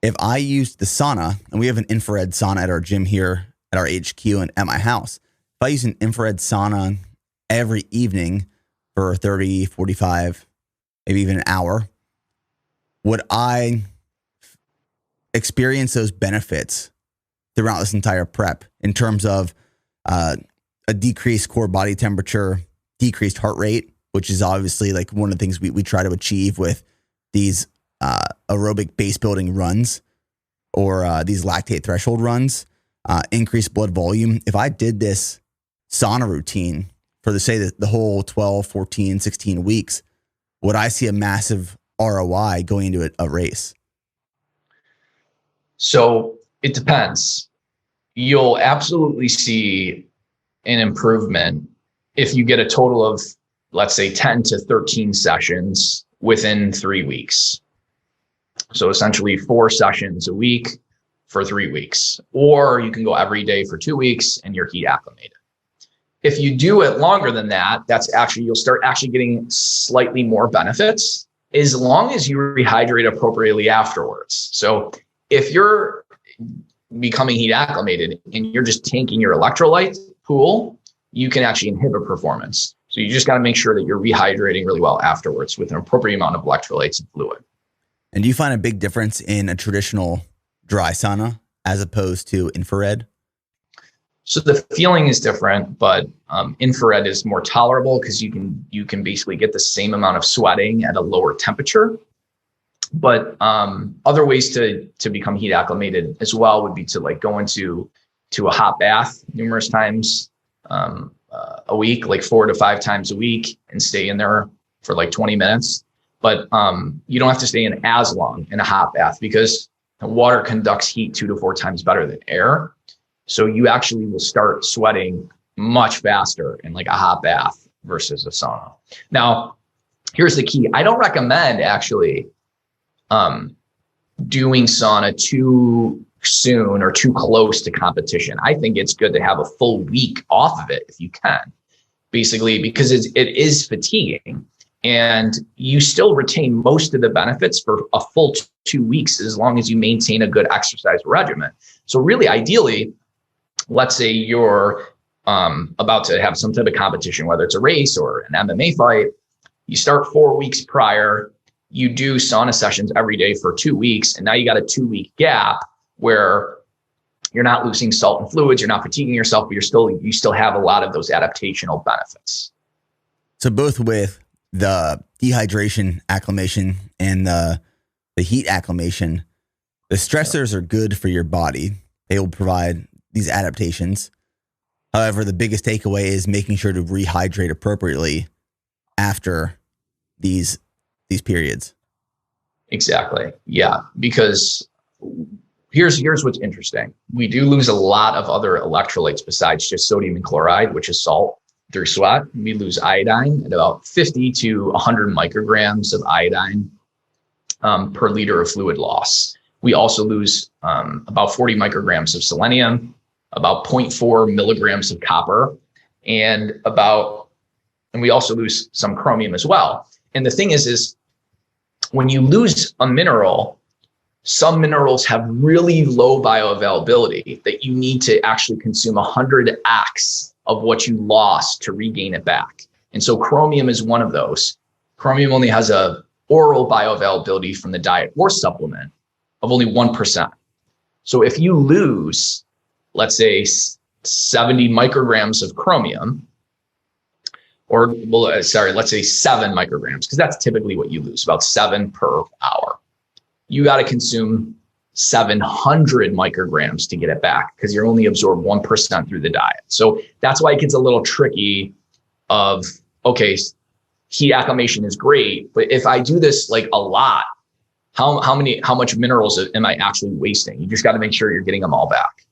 if I use the sauna, and we have an infrared sauna at our gym here at our HQ and at my house, if I use an infrared sauna every evening for 30, 45, maybe even an hour, would I experience those benefits throughout this entire prep in terms of a decreased core body temperature, decreased heart rate, which is obviously like one of the things we try to achieve with these aerobic base building runs or these lactate threshold runs, increased blood volume. If I did this sauna routine for the whole 12, 14, 16 weeks, would I see a massive ROI going into a race? So it depends. You'll absolutely see an improvement if you get a total of, let's say, 10 to 13 sessions within 3 weeks. So essentially 4 sessions a week for 3 weeks, or you can go every day for 2 weeks and you're heat acclimated. If you do it longer than that, you'll start actually getting slightly more benefits as long as you rehydrate appropriately afterwards. So if you're becoming heat acclimated and you're just tanking your electrolyte pool, you can actually inhibit performance. So you just got to make sure that you're rehydrating really well afterwards with an appropriate amount of electrolytes and fluid. And do you find a big difference in a traditional dry sauna as opposed to infrared? So the feeling is different, but infrared is more tolerable because you can basically get the same amount of sweating at a lower temperature. But other ways to become heat acclimated as well would be to like go into a hot bath numerous times a week, like 4 to 5 times a week, and stay in there for like 20 minutes. But you don't have to stay in as long in a hot bath because water conducts heat 2 to 4 times better than air. So you actually will start sweating much faster in like a hot bath versus a sauna. Now, here's the key. I don't recommend actually doing sauna too soon or too close to competition. I think it's good to have a full week off of it if you can, basically, because it is fatiguing and you still retain most of the benefits for a full 2 weeks as long as you maintain a good exercise regimen. So really, ideally, let's say you're about to have some type of competition, whether it's a race or an MMA fight, you start 4 weeks prior, you do sauna sessions every day for 2 weeks, and now you got a 2-week gap where you're not losing salt and fluids, you're not fatiguing yourself, but you still have a lot of those adaptational benefits. So both with the dehydration acclimation and the heat acclimation, the stressors are good for your body. They will provide these adaptations. However, the biggest takeaway is making sure to rehydrate appropriately after these periods. Exactly. Yeah. Because here's what's interesting. We do lose a lot of other electrolytes besides just sodium and chloride, which is salt, through sweat. We lose iodine at about 50 to 100 micrograms of iodine per liter of fluid loss. We also lose about 40 micrograms of selenium, about 0.4 milligrams of copper, and we also lose some chromium as well. And the thing is when you lose a mineral, some minerals have really low bioavailability that you need to actually consume 100x of what you lost to regain it back. And so chromium is one of those. Chromium only has a oral bioavailability from the diet or supplement of only 1%. So if you lose, let's say 70 micrograms of chromium, let's say 7 micrograms, because that's typically what you lose, about 7 per hour. You got to consume 700 micrograms to get it back because you're only absorbed 1% through the diet. So that's why it gets a little tricky of, okay, heat acclimation is great, but if I do this like a lot, how much minerals am I actually wasting? You just got to make sure you're getting them all back.